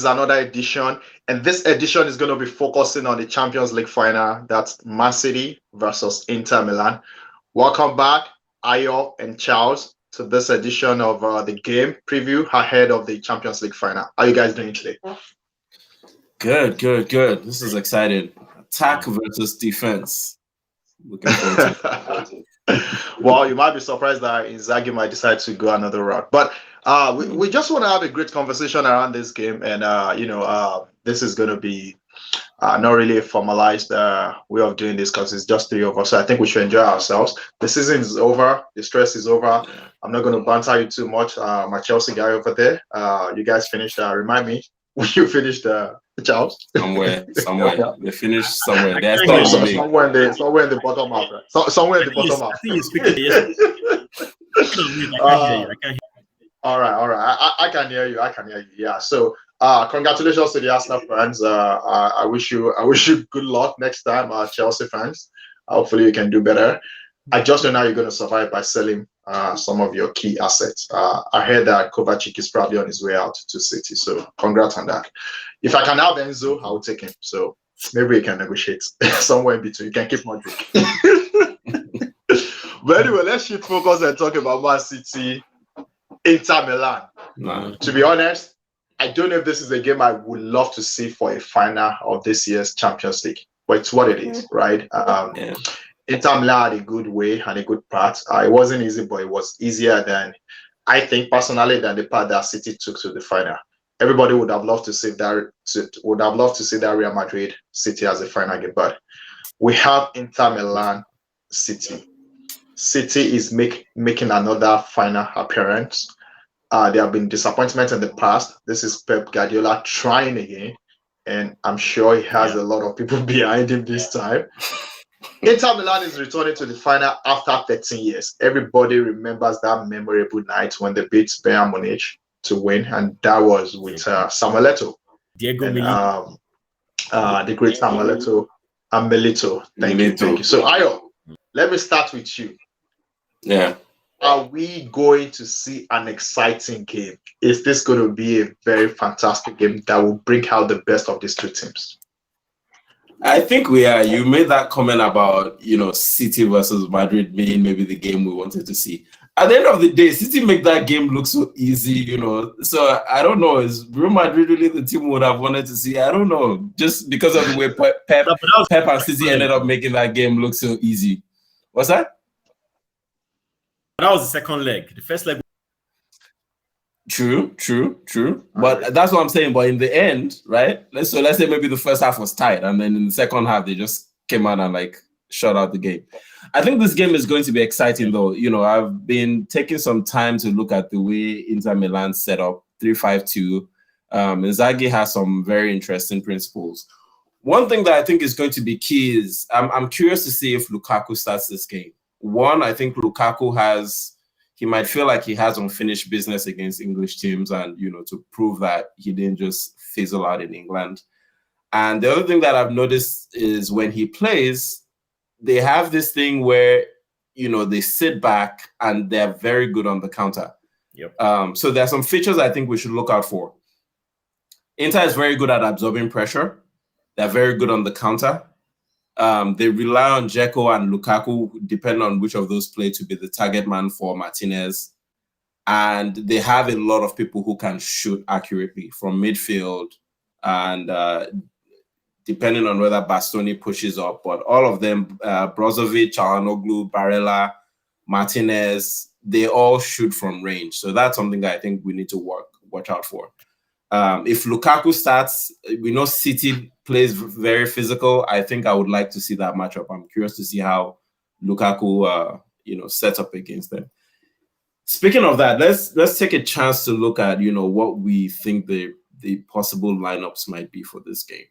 is another edition, and this edition is going to be focusing on the Champions League final. That's Man City versus Inter Milan. Welcome back, Ayo and Charles, to this edition of the game preview ahead of the Champions League final. How are you guys doing today? Good. This is exciting. Attack versus defense. Looking forward to it. Well, you might be surprised that Inzaghi might decide to go another route, but we just want to have a great conversation around this game, and this is going to be not really a formalized way of doing this because it's just three of us. So I think we should enjoy ourselves. The season is over. The stress is over. I'm not going to banter you too much. My Chelsea guy over there. You guys finished. Remind me, you finished Charles? Somewhere. They finished somewhere. They're somewhere in the bottom half. Right? Somewhere in the bottom half. I think you're speaking. Yes. I can't hear you. All right. I can hear you. Yeah. So, congratulations to the Arsenal fans. I wish you good luck next time, Chelsea fans. Hopefully, you can do better. I just know now you're going to survive by selling some of your key assets. I heard that Kovacic is probably on his way out to City. So, congrats on that. If I can have Enzo, I will take him. So, maybe we can negotiate somewhere in between. You can keep Modric. But anyway, let's shift focus and talk about Man City, Inter Milan. No. To be honest, I don't know if this is a game I would love to see for a final of this year's Champions League, but it's what it is, right? Inter Milan had a good way and a good part. It wasn't easy, but it was easier than, I think personally, than the part that City took to the final. Everybody would have loved to see that. Real Madrid City as a final game, but we have Inter Milan City. City is making another final appearance. There have been disappointments in the past. This is Pep Guardiola trying again, and I'm sure he has a lot of people behind him this time. Inter Milan is returning to the final after 13 years. Everybody remembers that memorable night when they beat Bayern Munich to win, and that was with Samuel Eto'o. Diego and, the great Samuel Eto'o and Milito. Thank you. So, Ayo, let me start with you. Yeah. Are we going to see an exciting game? Is this going to be a very fantastic game that will bring out the best of these two teams? I think we are. You made that comment about, City versus Madrid being maybe the game we wanted to see. At the end of the day, City make that game look so easy, So I don't know. Is Real Madrid really the team we would have wanted to see? I don't know. Just because of the way Pep and City ended up making that game look so easy. What's that? That was the second leg. The first leg. True. But that's what I'm saying. But in the end, right? Let's say maybe the first half was tight, and then in the second half they just came out and shut out the game. I think this game is going to be exciting, though. I've been taking some time to look at the way Inter Milan set up 3-5-2. Inzaghi has some very interesting principles. One thing that I think is going to be key is I'm curious to see if Lukaku starts this game. One, I think Lukaku he might feel like he has unfinished business against English teams and, to prove that he didn't just fizzle out in England. And the other thing that I've noticed is when he plays, they have this thing where, they sit back and they're very good on the counter. Yep. So there are some features I think we should look out for. Inter is very good at absorbing pressure. They're very good on the counter. They rely on Dzeko and Lukaku, depending on which of those play, to be the target man for Martinez. And they have a lot of people who can shoot accurately from midfield. And depending on whether Bastoni pushes up, but all of them, Brozovic, Çalhanoğlu, Barella, Martinez, they all shoot from range. So that's something that I think we need to watch out for. If Lukaku starts, we know City plays very physical. I think I would like to see that matchup. I'm curious to see how Lukaku, sets up against them. Speaking of that, let's take a chance to look at, what we think the possible lineups might be for this game.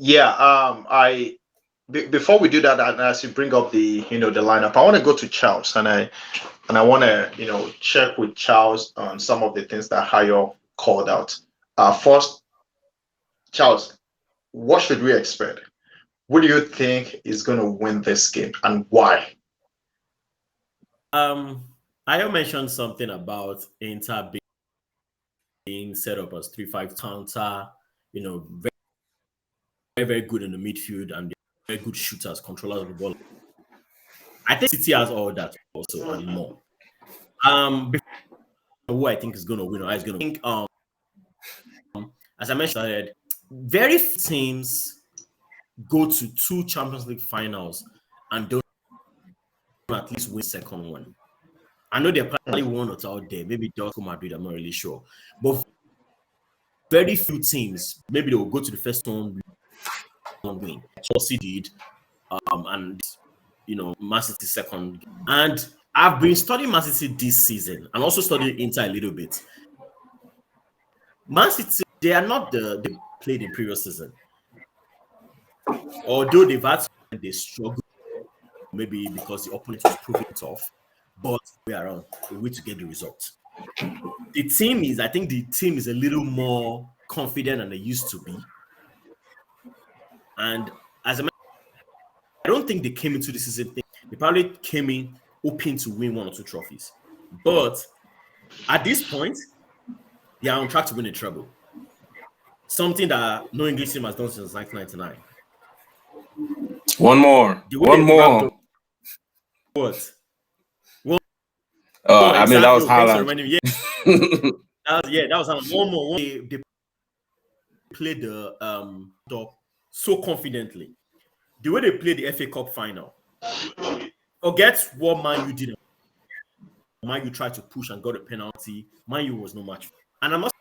Yeah, before we do that, and as you bring up the the lineup, I want to go to Charles and I want to check with Charles on some of the things that Hayo called out. First, Charles, what should we expect? What do you think is going to win this game and why? I mentioned something about Inter being set up as 3-5 counter, very, very, very good in the midfield and very good shooters, controllers of the ball. I think City has all that also and more. Who I think is going to win or is going to think, as I mentioned, very few teams go to 2 Champions League finals and don't at least win second one. I know there are probably one or two out there, maybe Atletico Madrid, I'm not really sure. But very few teams, maybe they will go to the first one win. Chelsea did, and Man City second. And I've been studying Man City this season and also studying Inter a little bit. Man City, they are not they played in previous season. Although they've had they struggle, maybe because the opponent was proving tough, but we are on the way to get the result. I think the team is a little more confident than they used to be. And as a matter, I don't think they came into the season thing. They probably came in hoping to win 1 or 2 trophies. But at this point, they are on track to win a treble. Something that no English team has done since 1999. One more. What? I mean, that was Haaland. That was Haaland. One more. They played the top so confidently. The way they played the FA Cup final. Forget what Man U did. Man U tried to push and got a penalty. Man U was no match. And I'm not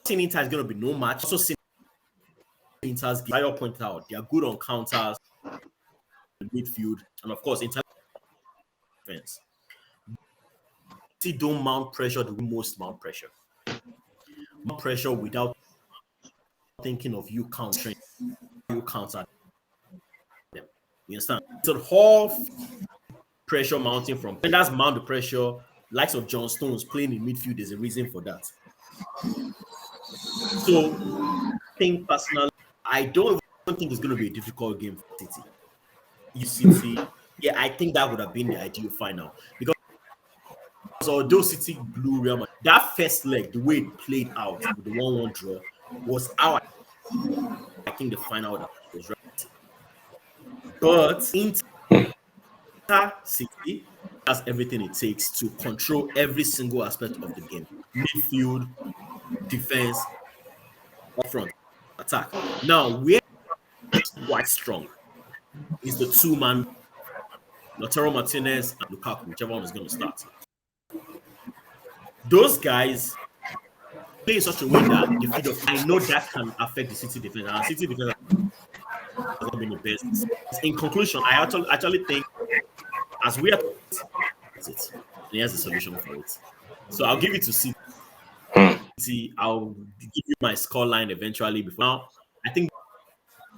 saying Inter is going to be no match. Also saying Inter's Bayo pointed out, they are good on counters, midfield, and of course, Inter defense. They don't mount pressure the way most mount pressure. Mount pressure without thinking of you countering, you counter them. You understand? So the whole pressure mounting from defenders mount the pressure, likes of John Stones playing in midfield, there's a reason for that. So I think personally, I don't think it's going to be a difficult game for City. I think that would have been the ideal final. Because although City blew Real Madrid, that first leg, the way it played out with the 1-1 draw, was how I think the final was right. But Inter City has everything it takes to control every single aspect of the game. Midfield, defense, up front, attack. Now, where it's quite strong is the 2-man, Lautaro Martinez and Lukaku, whichever one is going to start. Those guys play in such a way that the field of I know that can affect the City defense. And City defense has not been the best. In conclusion, I actually think as we are that's it. And here's the solution for it. So I'll give it to City. I'll give you my scoreline eventually. Before now, I think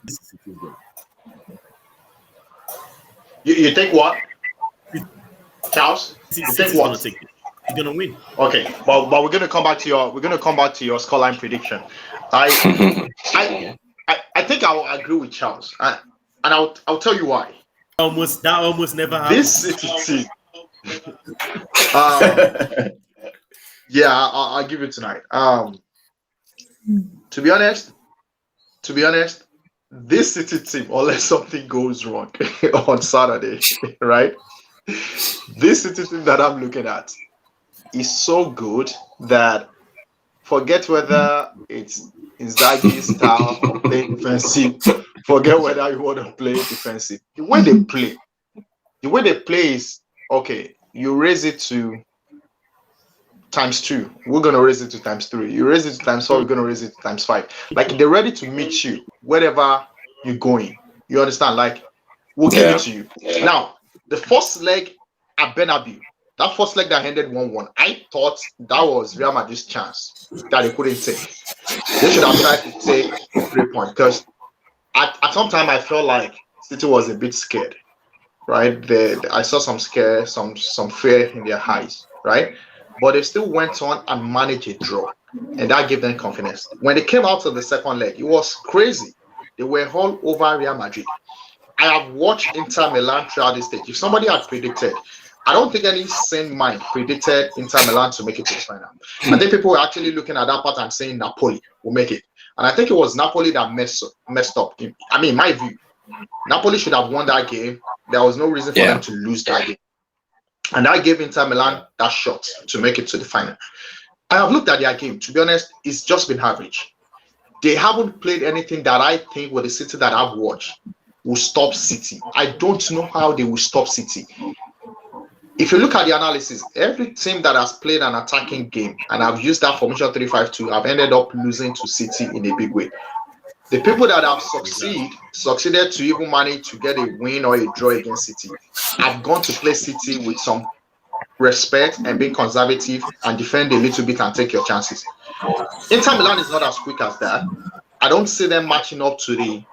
this is a good game. You think what? Charles? You think what? He's gonna win. Okay, but we're gonna come back to your scoreline prediction. I think I'll agree with Charles, and I'll tell you why. That almost never happened. This City team. Yeah, I'll give it tonight. To be honest, this City team, unless something goes wrong on Saturday, right? This City team that I'm looking at is so good that forget whether it's Inzaghi's style of playing defensive, forget whether you want to play defensive. The way they play is okay. You raise it to ×2. We're gonna raise it to ×3. You raise it to ×4. We're gonna raise it to ×5. Like they're ready to meet you wherever you're going. You understand? Like we'll give it to you. Now the first leg at Bernabeu, that first leg that ended 1-1, I thought that was Real Madrid's chance that they couldn't take. They should have tried to take 3 points because at some time I felt like City was a bit scared. Right? I saw some scare, some fear in their eyes. Right? But they still went on and managed a draw, and that gave them confidence. When they came out of the second leg, it was crazy. They were all over Real Madrid. I have watched Inter Milan throughout this stage. If somebody had predicted I don't think any sane mind predicted Inter Milan to make it to the final. I think people were actually looking at that part and saying Napoli will make it. And I think it was Napoli that messed up. I mean, in my view, Napoli should have won that game. There was no reason for them to lose that game. And that gave Inter Milan that shot to make it to the final. I have looked at their game. To be honest, it's just been average. They haven't played anything that I think with the City that I've watched will stop City. I don't know how they will stop City. If you look at the analysis, every team that has played an attacking game and have used that formation 3-5-2 have ended up losing to City in a big way. The people that have succeeded to even manage to get a win or a draw against City have gone to play City with some respect and being conservative and defend a little bit and take your chances. Inter Milan is not as quick as that. I don't see them matching up to the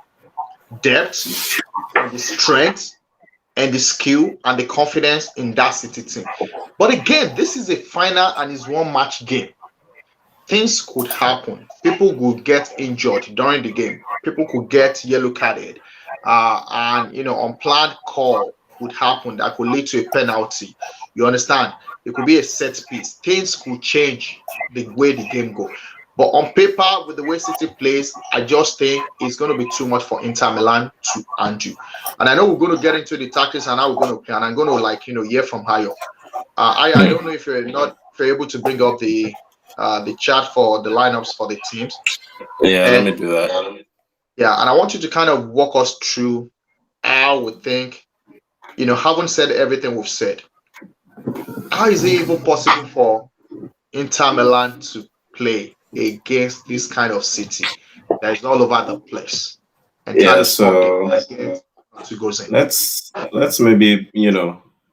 depth and the strength and the skill and the confidence in that City team. But again, this is a final and it's one match game. Things could happen. People could get injured during the game. People could get yellow carded. And, unplanned call would happen that could lead to a penalty. You understand? It could be a set piece. Things could change the way the game goes. But on paper, with the way City plays, I just think it's going to be too much for Inter Milan to undo. And I know we're going to get into the tactics and how we're going to play. And I'm going to, hear from Hayo. I don't know if you're able to bring up the chat for the lineups for the teams. Yeah, let me do that. Yeah, and I want you to kind of walk us through how we think, having said everything we've said, how is it even possible for Inter Milan to play against this kind of City that is all over the place? And so let's maybe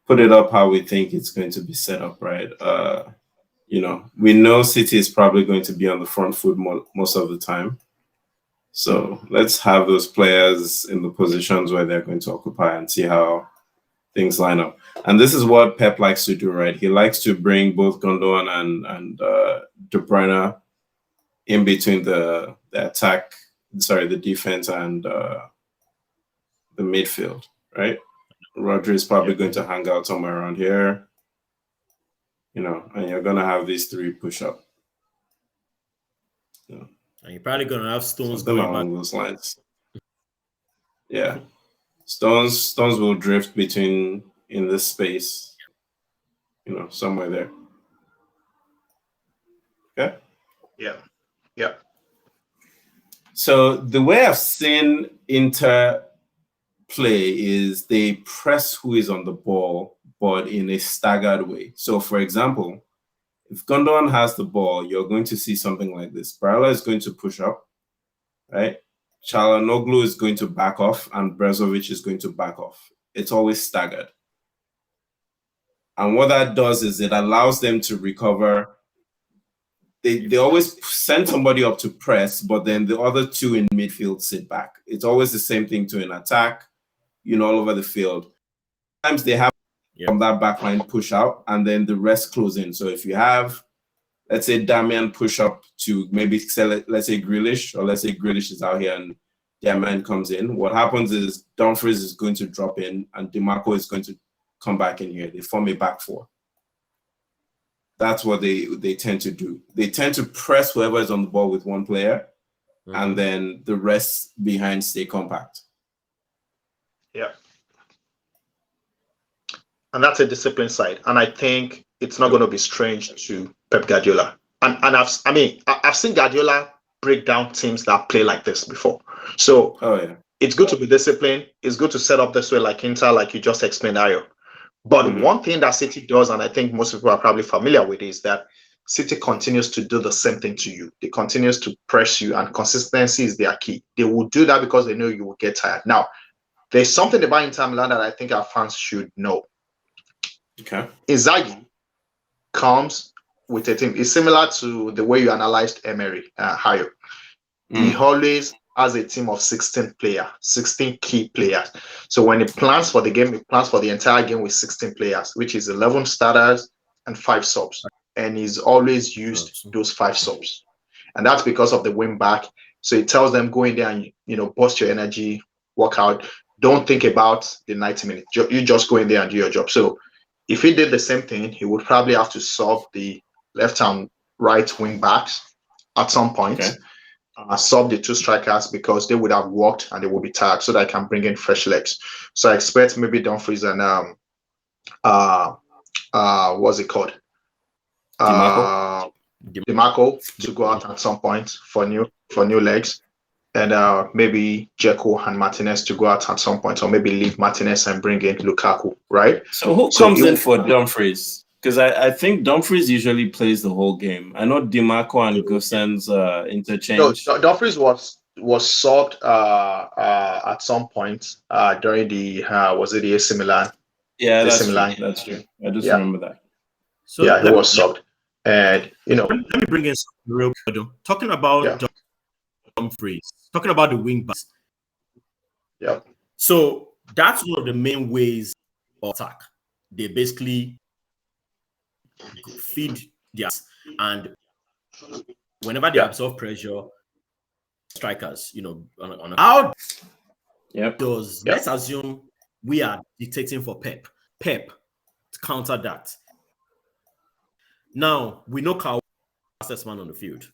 put it up how we think it's going to be set up, right? We know City is probably going to be on the front foot most of the time. So let's have those players in the positions where they're going to occupy and see how things line up. And this is what Pep likes to do, right? He likes to bring both Gundogan and De Bruyne in between the defense and the midfield, right? Rodri is probably going to hang out somewhere around here, and you're going to have these three push up. And you're probably going to have Stones going along those lines. Yeah. Stones will drift in this space, somewhere there. Okay? Yeah. So the way I've seen Inter play is they press who is on the ball, but in a staggered way. So, for example, if Gundogan has the ball, you're going to see something like this. Barella is going to push up, right? Çalhanoğlu is going to back off, and Brozovic is going to back off. It's always staggered. And what that does is it allows them to recover. They always send somebody up to press, but then the other two in midfield sit back. It's always the same thing to an attack, all over the field. Sometimes they have from that backline push out, and then the rest close in. So if you have, let's say, Damian push up to maybe, let's say, Grealish, or let's say Grealish is out here and Damian comes in, what happens is Dumfries is going to drop in and DiMarco is going to come back in here. They form a back four. That's what they tend to do. They tend to press whoever is on the ball with one player, and then the rest behind stay compact. Yeah. And that's a discipline side. And I think it's not going to be strange to Pep Guardiola. And I've seen Guardiola break down teams that play like this before. So it's good to be disciplined. It's good to set up this way like Inter, like you just explained, Ayo. But one thing that City does, and I think most people are probably familiar with, is that City continues to do the same thing to you. They continues to press you, and consistency is their key. They will do that because they know you will get tired. Now, there's something about Inter Milan that I think our fans should know. Okay. Inzaghi comes with a team. It's similar to the way you analyzed Emery, Hayo. He always has a team of 16 players, 16 key players. So when he plans for the game, he plans for the entire game with 16 players, which is 11 starters and 5 subs. And he's always used those 5 subs. And that's because of the wing back. So he tells them, go in there and, boost your energy, work out. Don't think about the 90 minutes. You just go in there and do your job. So If he did the same thing, he would probably have to sub the left and right wing backs at some point. Okay. Sub the 2 strikers because they would have worked and they will be tired, so that I can bring in fresh legs. So I expect maybe Dumfries and what's it called? DiMarco to go out at some point for new legs, and maybe Dzeko and Martinez to go out at some point, or maybe leave Martinez and bring in Lukaku, right? So who comes in for Dumfries? Because I think Dumfries usually plays the whole game. I know DiMarco and Gosens interchange. No, Dumfries was subbed at some point during the was it the AC Milan? Yeah, that's true. That's true. I just remember that. So yeah, he was subbed. And let me bring in something real quick. Talking about Dumfries, talking about the wing backs. Yeah. So that's one of the main ways of attack. They basically feed their, and whenever they absorb pressure, strikers, on a, how does let's assume we are dictating for Pep to counter that. Now we know Kyle fastest man on the field.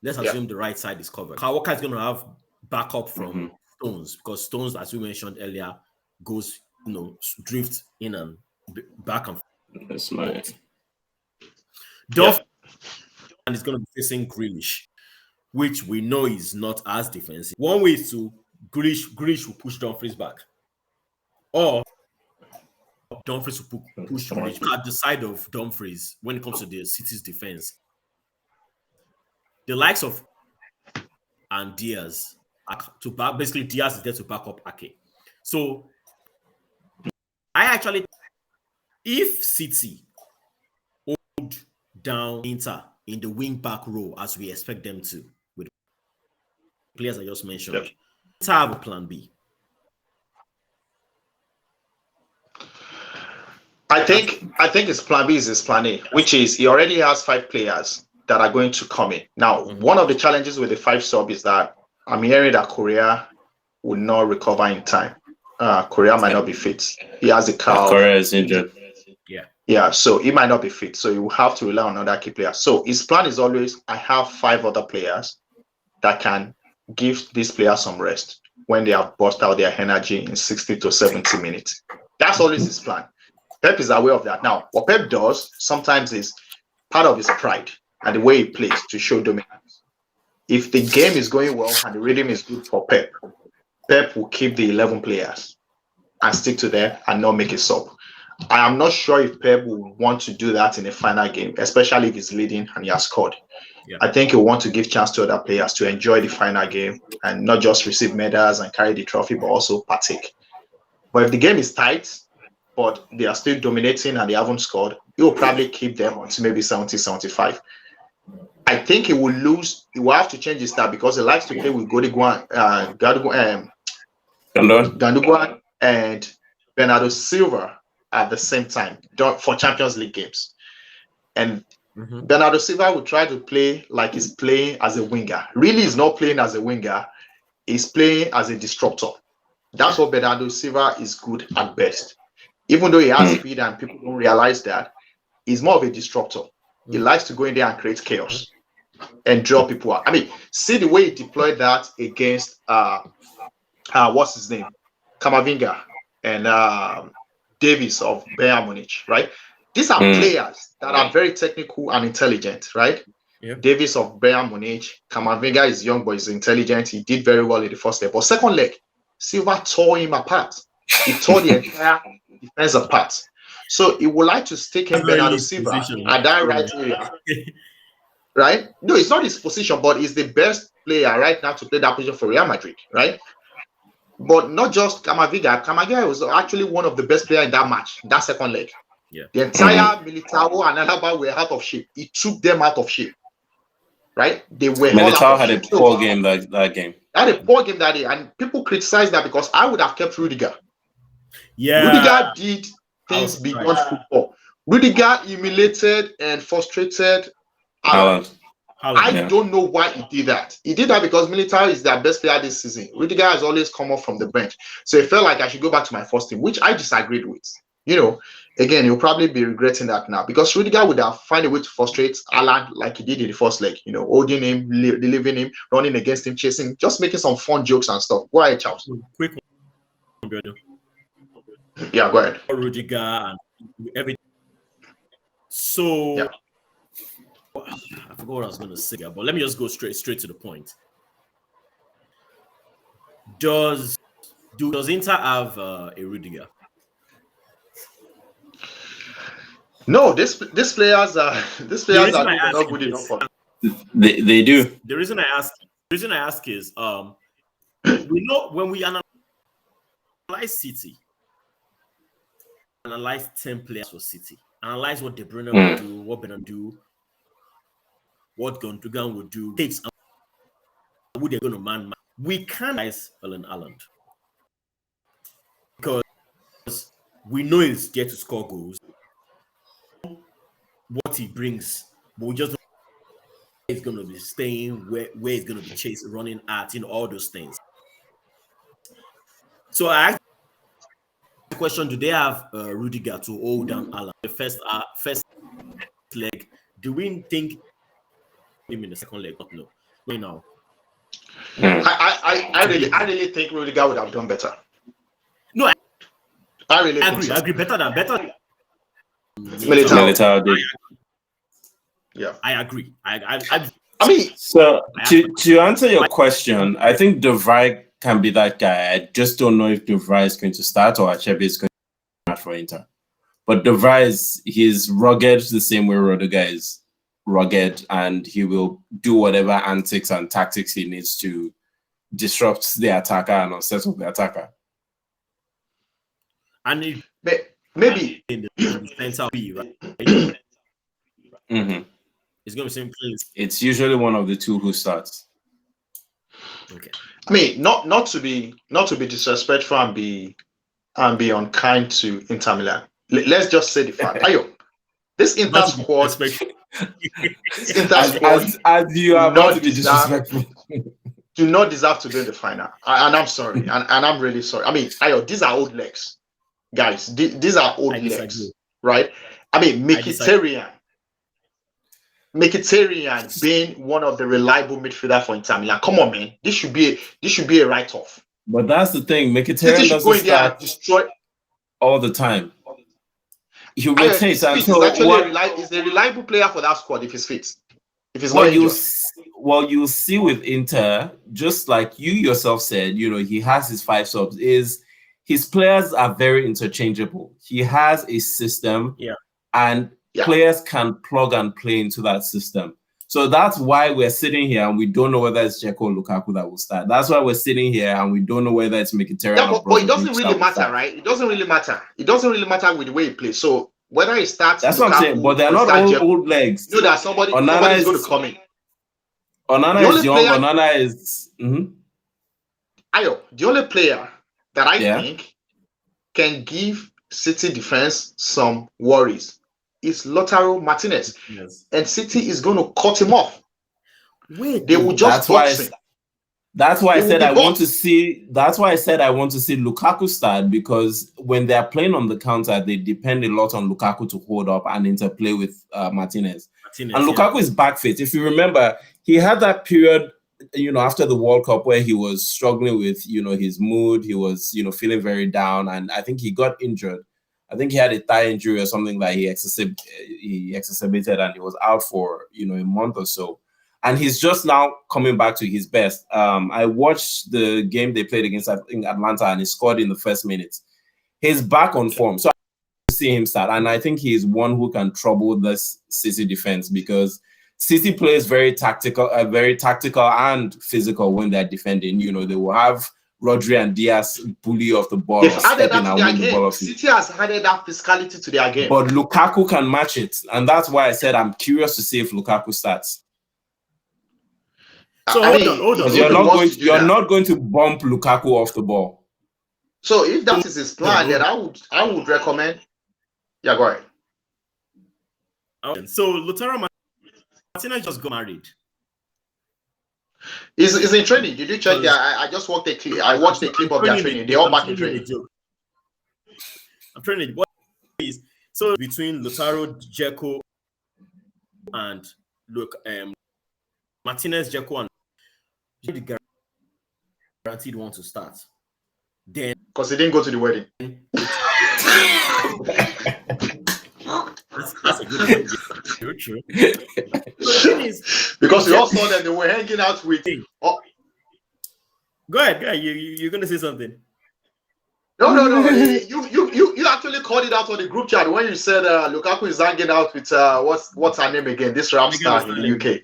Let's assume the right side is covered. Kyle Walker is going to have backup from Stones, because Stones, as we mentioned earlier, goes drifts in and back and forth. That's nice. Duff and is going to be facing Grealish, which we know is not as defensive. One way is to Grealish will push Dumfries back, or Dumfries will push Grealish at the side of Dumfries. When it comes to the City's defense, the likes of and Diaz to back, basically Diaz is there to back up Ake. So I actually, if City hold down Inter in the wing back row as we expect them to, with players I just mentioned, Inter have a plan B. I think his plan B is his plan A, which is he already has 5 players that are going to come in. Now, one of the challenges with the 5 sub is that I'm hearing that Korea will not recover in time. Korea might not be fit. He has a calf. Korea is injured. Yeah, so he might not be fit. So you will have to rely on other key players. So his plan is always, I have 5 other players that can give these players some rest when they have burst out their energy in 60 to 70 minutes. That's always his plan. Pep is aware of that. Now, what Pep does sometimes is part of his pride and the way he plays to show dominance. If the game is going well and the rhythm is good for Pep, Pep will keep the 11 players and stick to them and not make a sub. I am not sure if Pep will want to do that in a final game, especially if he's leading and he has scored. Yeah. I think he'll want to give chance to other players to enjoy the final game and not just receive medals and carry the trophy, but also partake. But if the game is tight, but they are still dominating and they haven't scored, he'll probably keep them until maybe 70, 75. I think he will lose. He will have to change his style because he likes to play with Gandogan and Bernardo Silva at the same time for Champions League games. And Bernardo Silva will try to play like he's playing as a winger. Really, he's not playing as a winger. He's playing as a disruptor. That's what Bernardo Silva is good at best. Even though he has speed and people don't realize that, he's more of a disruptor. He likes to go in there and create chaos and draw people out. I mean, see the way he deployed that against what's his name? Camavinga and Davis of Bayern Munich, right? These are players that are very technical and intelligent, right? Yep. Davis of Bayern Munich, Camavinga is young but he's intelligent. He did very well in the first leg. But second leg, Silva tore him apart. He tore the entire defense apart. So he would like to stick in Bernardo Silva at that right area. Right? No, it's not his position, but he's the best player right now to play that position for Real Madrid, right? But not just Camavinga. Camavinga was actually one of the best players in that match, that second leg. Yeah. The entire Militao and Alaba were out of shape. He took them out of shape. Right? They were Militao had a poor game that game. Had a poor game that day, and people criticize that because I would have kept Rudiger. Yeah. Rudiger did things beyond football. Rudiger humiliated and frustrated Haaland. I don't know why he did that. He did that because Militao is their best player this season. Rudiger has always come up from the bench. So it felt like I should go back to my first team, which I disagreed with. You know, again, he'll probably be regretting that now because Rudiger would have found a way to frustrate Haaland like he did in the first leg. Holding him, leaving him, running against him, chasing, just making some fun jokes and stuff. Go ahead, Charles. Quick one, brother. Yeah, go ahead. Rudiger and everything. So, yeah. I forgot what I was going to say, but let me just go straight to the point. Does Inter have a Rudiger? No, these players are not good enough for them. They do. The reason I ask is we know when we analyze City, analyze 10 players for City, analyze what De Bruyne will do, what Ballon do, what Gundogan will do, takes who they're going to man. We can't analyze Haaland because we know he's there to score goals. What he brings, but we just don't know where he's going to be staying, where he's going to be chasing, running at, all those things. So I asked the question: do they have Rudiger to hold down Haaland? The first leg, do we think him in the second leg? Not no. Right now, I really think Rudiger would have done better. No, I really agree. I agree. Better. Militao. Yeah, I agree. I mean, so to answer your question, I think De Vrij can be that guy. I just don't know if De Vrij is going to start or Achebe is going to start for Inter. But De Vrij he's rugged the same way Rudiger is rugged, and he will do whatever antics and tactics he needs to disrupt the attacker and unsettle the attacker. And maybe in the center B, right? Mm-hmm. It's going to be same place. It's usually one of the two who starts. Okay. I mean, not to be disrespectful and be unkind to Inter Milan. Let's just say the fact. Ayo, this Inter squad. This Inter squad. As you are about to be disrespectful. Do not deserve to be in the final. And I'm sorry. And I'm really sorry. I mean, Ayo, these are old legs. Guys, these are old legs. Right? I mean, Mkhitaryan being one of the reliable midfielder for Inter Milan. Come on, man. This should be a write-off. But that's the thing. Mkhitaryan doesn't start destroy all the time. He rotates. He's a reliable player for that squad if he's fit. If he's not injured. You see with Inter, just like you yourself said, he has his 5 subs. His players are very interchangeable. He has a system, and players can plug and play into that system. So that's why we're sitting here and we don't know whether it's Dzeko or Lukaku that will start. That's why we're sitting here and we don't know whether it's Mkhitaryan. Yeah, but it doesn't really matter, right? It doesn't really matter. It doesn't really matter with the way he plays. So whether he starts, that's what I'm saying. But they're not old legs. You know that somebody is going to come in. Onana is young. Onana is. Ayo, the only player that I think can give City defense some worries is Lautaro Martinez. Yes. And City is going to cut him off. Wait, they will just box him. That's why I said I want to see Lukaku start, because when they're playing on the counter, they depend a lot on Lukaku to hold up and interplay with Martinez. And Lukaku is back fit. If you remember, he had that period, after the World Cup where he was struggling with, his mood. He was, feeling very down, and I think he got injured. I think he had a thigh injury or something that he exacerbated, and he was out for, a month or so. And he's just now coming back to his best. I watched the game they played against Atlanta, and he scored in the first minute. He's back on form. So I see him start. And I think he's one who can trouble this City defense, because City plays very tactical and physical when they're defending. They will have Rodri and Diaz bully off the ball. City has added that physicality to their game. But Lukaku can match it. And that's why I said I'm curious to see if Lukaku starts. So hold on. You're not going to bump Lukaku off the ball. So if that is his plan, then I would recommend. Yeah, go ahead. Okay. So Lautaro Martinez just got married. He's in training. Did you check? I just watched a clip. I watched a clip of their training. They're all back in training. I'm training. What is So between Lautaro, Dzeko, and Martinez, Dzeko, and the guaranteed one to start. Then because he didn't go to the wedding. That's a good point. True. The thing is, because we all saw that they were hanging out with. Oh. Go ahead. You're gonna say something. No. You actually called it out on the group chat when you said Lukaku is hanging out with what's her name again? This rap star in the UK.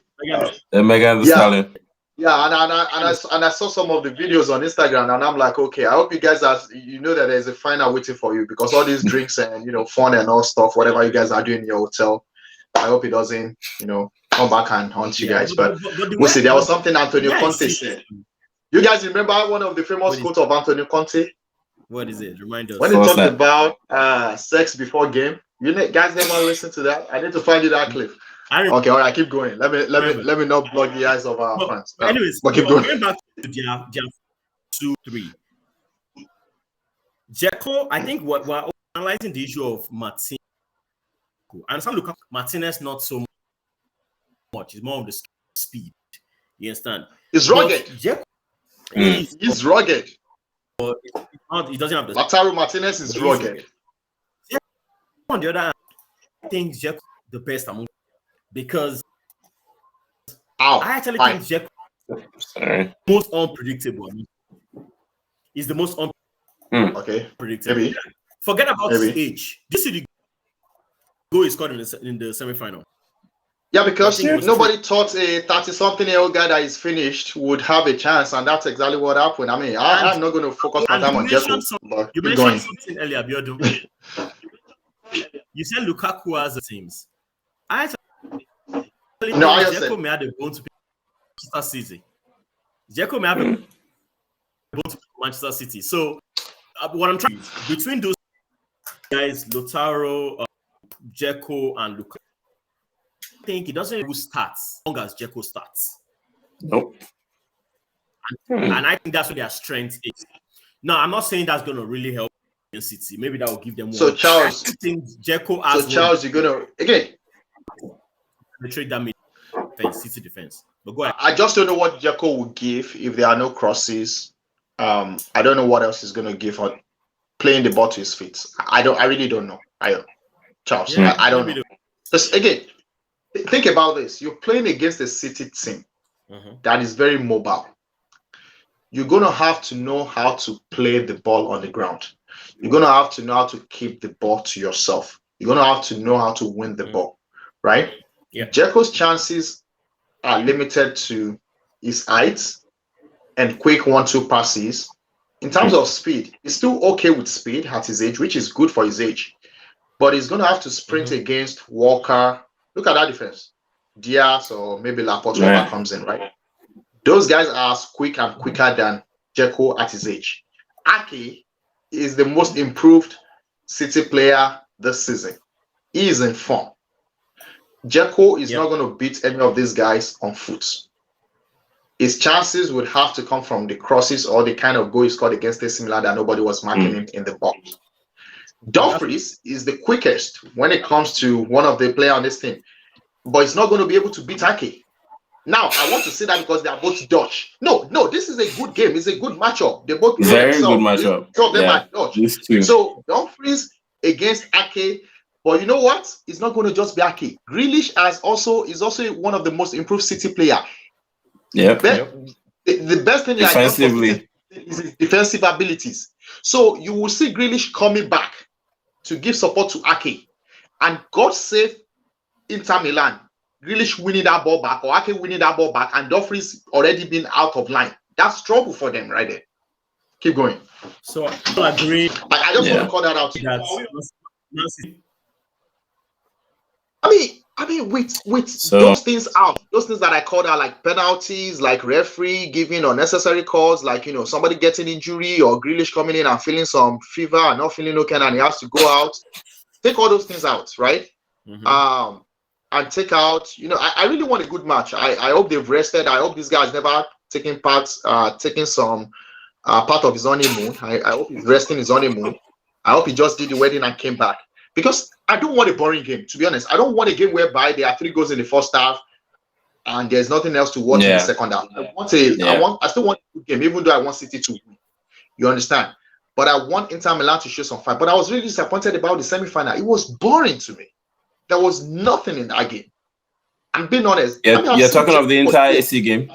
Megan Thee Stallion. Yeah, and I saw some of the videos on Instagram, and I'm like, okay, I hope you guys that there's a final waiting for you, because all these drinks and fun and all stuff, whatever you guys are doing in your hotel, I hope it doesn't come back and haunt you guys. But we'll see. There was something Antonio Conte said. You guys remember one of the famous quotes of Antonio Conte? What is it? Remind us. When he talked about sex before game, guys never listen to that. I need to find you that clip. Okay, all right, keep going. Let me not block the eyes of our fans. Anyways, but keep going. Going back to their 2-3. Dzeko, I think what we're analyzing the issue of Martinez. I understand Lukaku, Martinez not so much. It's more of the speed. You understand? He's rugged. Dzeko, he's rugged. But he doesn't have the. Lautaro Martinez is rugged. On the other hand, I think Dzeko the best among. Because I actually think Dzeko most unpredictable. He's the most unpredictable. Maybe. Forget about his age. This is the goal he scored in the semi-final. Yeah, because nobody thought a 30-something-year-old guy that is finished would have a chance, and that's exactly what happened. I mean, I'm not going to focus my time on Dzeko. You mentioned something earlier, Biodu. You said Lukaku has the teams. I Dzeko may have a bone to Manchester City. Dzeko may have a bone to Manchester City. So, what I'm trying between those guys, Lautaro, Dzeko, and Lukaku, I think it doesn't really start as long as Dzeko starts. Nope. And I think that's what their strength is. Now, I'm not saying that's going to really help City. Maybe that will give them more. So, Charles, I think Dzeko has you're going to again. Trade that defense, City defense. But go ahead. I just don't know what Dzeko will give if there are no crosses. I don't know what else he's going to give on playing the ball to his feet. I really don't know. Charles, I don't know. Because again, think about this. You're playing against a City team that is very mobile. You're going to have to know how to play the ball on the ground. You're going to have to know how to keep the ball to yourself. You're going to have to know how to win the ball, right? Yeah. Dzeko's chances are limited to his height and quick 1-2 passes. In terms of speed, he's still okay with speed at his age, which is good for his age. But he's going to have to sprint against Walker. Look at that defense. Diaz or maybe Laporte whoever comes in, right? Those guys are as quick and quicker than Dzeko at his age. Ake is the most improved City player this season. He is in form. Dzeko is not going to beat any of these guys on foot. His chances would have to come from the crosses or the kind of goal he scored against Inter Milan that nobody was marking him in the box. Dumfries is the quickest when it comes to one of the players on this team, but he's not going to be able to beat Ake. Now, I want to say that because they are both Dutch. No, this is a good game. It's a good matchup. They both very good matchup. Dutch. So Dumfries against Ake. But you know what? It's not going to just be Ake. Grealish is also one of the most improved City player. The best thing defensively is his defensive abilities. So you will see Grealish coming back to give support to Ake. And God save Inter Milan. Grealish winning that ball back or Ake winning that ball back and Dumfries already been out of line. That's trouble for them right there. Keep going. So I agree. I just want to call that out. I mean, with those things out, those things that I called out, like penalties, like referee giving unnecessary calls, like somebody getting injury or Grealish coming in and feeling some fever and not feeling okay, and he has to go out. Take all those things out, right? And take out. I really want a good match. I hope they've rested. I hope this guy's never taking some part of his honeymoon. I hope he's resting his honeymoon. I hope he just did the wedding and came back. Because I don't want a boring game, to be honest. I don't want a game whereby there are 3 goals in the first half and there's nothing else to watch in the second half. I still want a good game, even though I want City to win. You understand? But I want Inter Milan to show some fight. But I was really disappointed about the semi-final. It was boring to me. There was nothing in that game. I'm being honest. You're talking of the Inter AC game?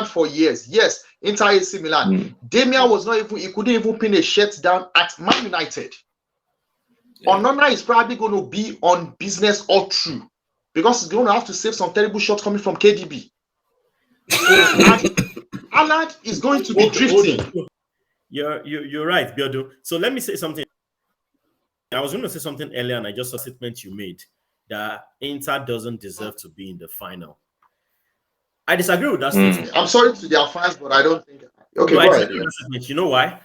For years. Yes, Inter AC Milan. Damian was not even, he couldn't even pin a shirt down at Man United. Onana is probably going to be on business all through because he's going to have to save some terrible shots coming from KDB. Haaland is going to be drifting. You're right, Biodo. So let me say something. I was going to say something earlier, and I just saw a statement you made that Inter doesn't deserve to be in the final. I disagree with that statement. I'm sorry to their fans, but I don't think. Okay, go ahead. You know why?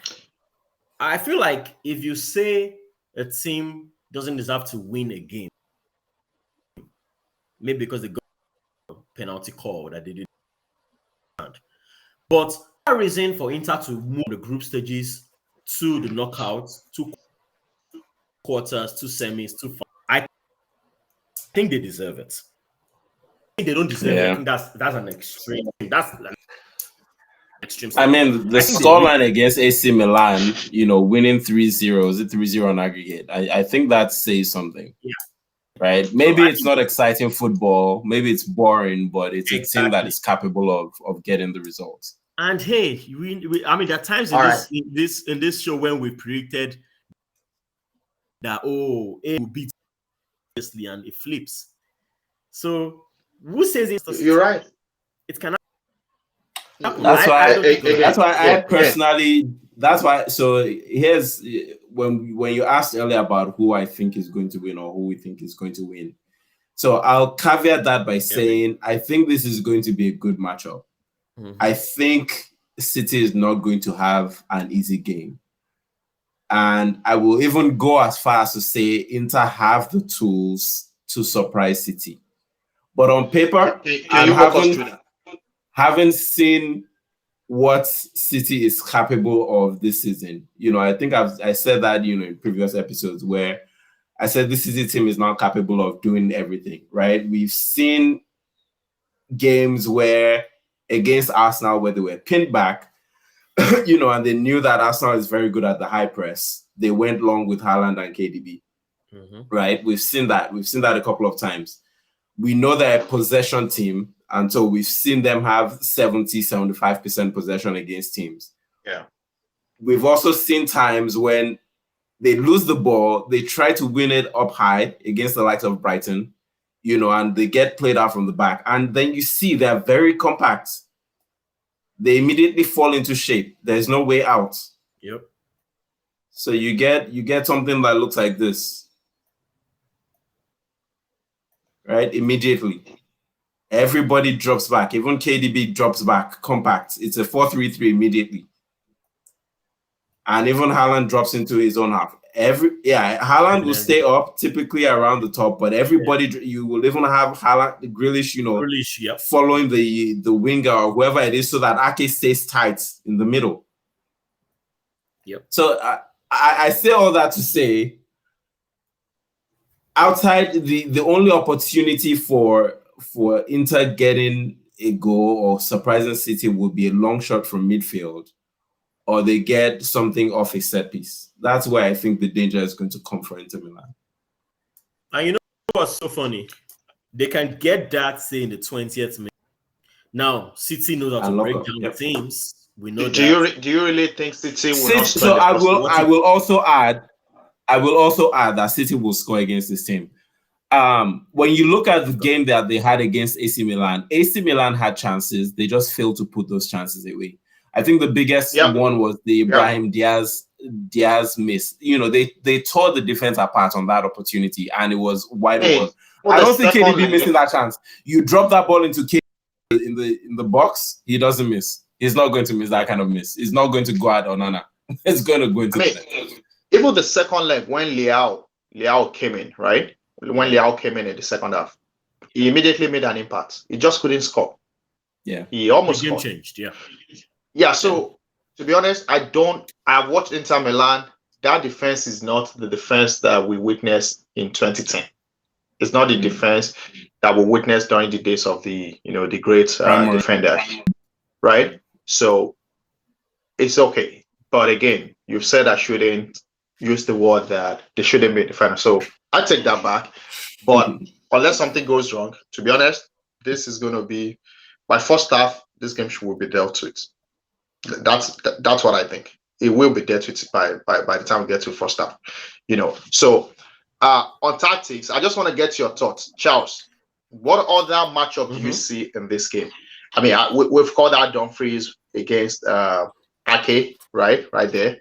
I feel like if you say a team doesn't deserve to win a game, maybe because they got a penalty call that they didn't. But a reason for Inter to move the group stages to the knockouts, 2 quarters, 2 semis, 2 finals, I think they deserve it. I think they don't deserve it. I think that's an extreme. That's an extreme. I mean, the scoreline against AC Milan, winning 3-0, is it 3-0 on aggregate? I think that says something. Yeah. Right? Maybe it's not exciting football. Maybe it's boring, but it's a team that is capable of getting the results. And hey, I mean, there are times in this show when we predicted that it will beat obviously, and it flips. So who says it? You're right. It cannot. That's why I personally. That's why. So here's when you asked earlier about who I think is going to win or who we think is going to win. So I'll caveat that by saying I think this is going to be a good matchup. I think City is not going to have an easy game. And I will even go as far as to say Inter have the tools to surprise City. But on paper, haven't seen what City is capable of this season. I think I said that, in previous episodes where I said this City team is not capable of doing everything, right? We've seen games where against Arsenal where they were pinned back, and they knew that Arsenal is very good at the high press. They went long with Haaland and KDB, right? We've seen that. We've seen that a couple of times. We know they're a possession team, and so we've seen them have 70-75% possession against teams. Yeah. We've also seen times when they lose the ball, they try to win it up high against the likes of Brighton, and they get played out from the back. And then you see they're very compact. They immediately fall into shape. There's no way out. Yep. So you get something that looks like this. Right? Immediately. Everybody drops back. Even KDB drops back, compact. It's a 4-3-3 immediately. And even Haaland drops into his own half. Haaland will stay up typically around the top, but everybody, you will even have Haaland, Grealish, following the winger or whoever it is so that Ake stays tight in the middle. Yep. So I say all that to say, outside the only opportunity for Inter getting a goal or surprising City would be a long shot from midfield, or they get something off a set piece. That's where I think the danger is going to come for Inter Milan. And you know what's so funny? They can get that, say, in the 20th minute. Now, City knows how to break down the teams. We know that. Do you really think City will not So I will also add that City will score against this team. When you look at the game that they had against AC Milan had chances. They just failed to put those chances away. I think the biggest one was the Ibrahim Diaz miss. They tore the defense apart on that opportunity, and it was wide open. I don't think KDB missing that chance. You drop that ball into KDB in the box, he doesn't miss. He's not going to miss that kind of miss. He's not going to go at Onana. It's going to go into the net. Even the second leg when Leao came in, right? When Leao came in the second half, he immediately made an impact. He just couldn't score. Yeah, he almost the game changed. Yeah. So to be honest, I've watched Inter Milan that defense is not the defense that we witnessed in 2010. It's not the defense that we witnessed during the days of the great defender, right? So it's okay. But again, you've said I shouldn't use the word that they shouldn't make the final. So I take that back. But unless something goes wrong, to be honest, this is going to be by first half. This game will be dealt with. That's what I think. It will be dealt with by the time we get to first half. So on tactics, I just want to get your thoughts, Charles. What other matchup do you see in this game? I mean, we've called out Dumfries against Ake, right there.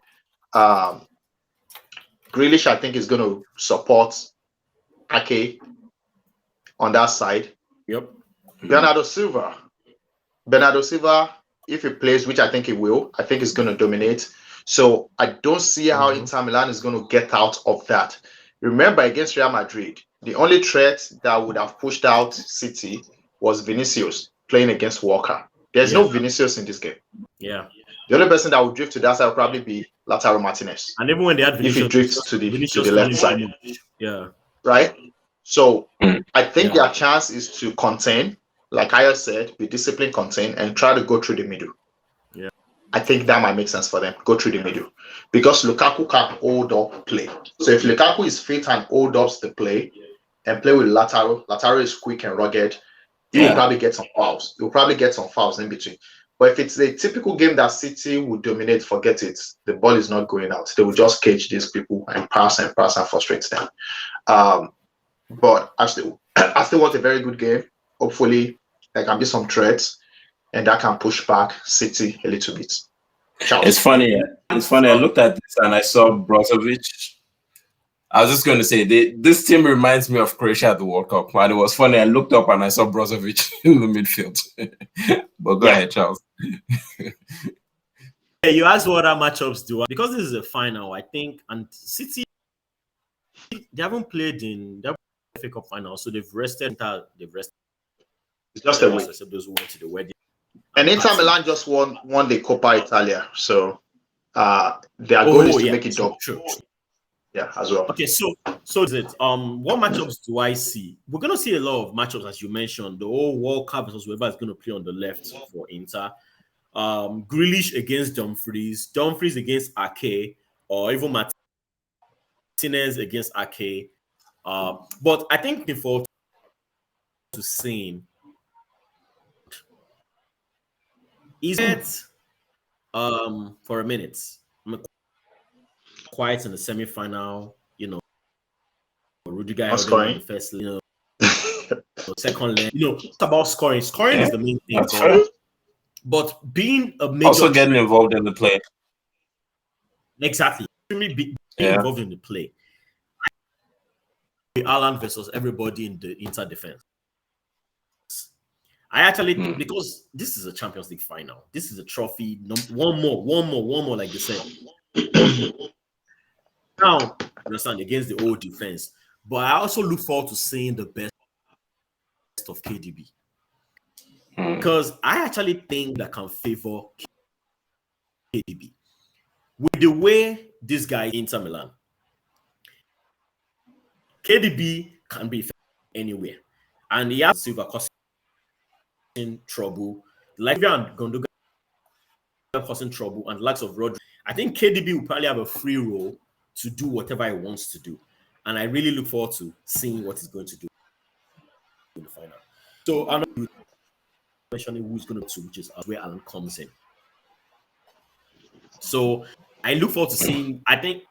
Grealish, I think, is going to support Ake on that side. Yep. Bernardo Silva, if he plays, which I think he will, I think he's going to dominate. So I don't see how Inter Milan is going to get out of that. Remember, against Real Madrid, the only threat that would have pushed out City was Vinicius playing against Walker. There's no Vinicius in this game. Yeah. The only person that would drift to that side would probably be Lautaro Martinez. And even when they had Vinicius, if he drifts to the left side. Yeah. Right? So I think their chance is to contain, like I said, be disciplined, contain, and try to go through the middle. Yeah. I think that might make sense for them. Go through the middle. Because Lukaku can hold up play. So if Lukaku is fit and hold up the play and play with Lautaro is quick and rugged, he will probably get some fouls. He'll probably get some fouls in between. But if it's a typical game that City would dominate, forget it. The ball is not going out. They will just cage these people and pass and frustrate them. But I still want a very good game. Hopefully, there can be some threats, and that can push back City a little bit. Charles. It's funny. I looked at this and I saw Brozovic. I was just going to say, this team reminds me of Croatia at the World Cup. And it was funny. I looked up and I saw Brozovic in the midfield. But go ahead, Charles. You asked what other matchups do. Because this is a final, I think, and City, they haven't played in the FA Cup final, so they've rested. It's just a week. Except those who went to the wedding. And Inter Milan just won the Coppa Italia, so their goal is to make it double. True. Yeah, as well. Okay, so is it what matchups do I see? We're gonna see a lot of matchups, as you mentioned. The whole World Cup versus whoever is gonna play on the left for Inter. Grealish against Dumfries against Ake, or even Martinez against Ake. But I think looking forward to seeing is it for a minute. I'm quiet in the semi-final, Rudiger on the first, second leg. It's about scoring. Scoring is the main thing. But being a major also getting involved in the play. Exactly. Being involved in the play. Haaland versus everybody in the Inter defense. I actually, because this is a Champions League final. This is a trophy. One more, like you said. Now, understand, against the old defense. But I also look forward to seeing the best of KDB. Because I actually think that can favor KDB. With the way this guy Inter Milan, KDB can be anywhere. And he has Silva causing trouble. Like Gundogan causing trouble and lacks of Rodri. I think KDB will probably have a free role to do whatever he wants to do. And I really look forward to seeing what he's going to do in the final. So I'm not mentioning who's going to, which is where Alan comes in. So I look forward to seeing, I think,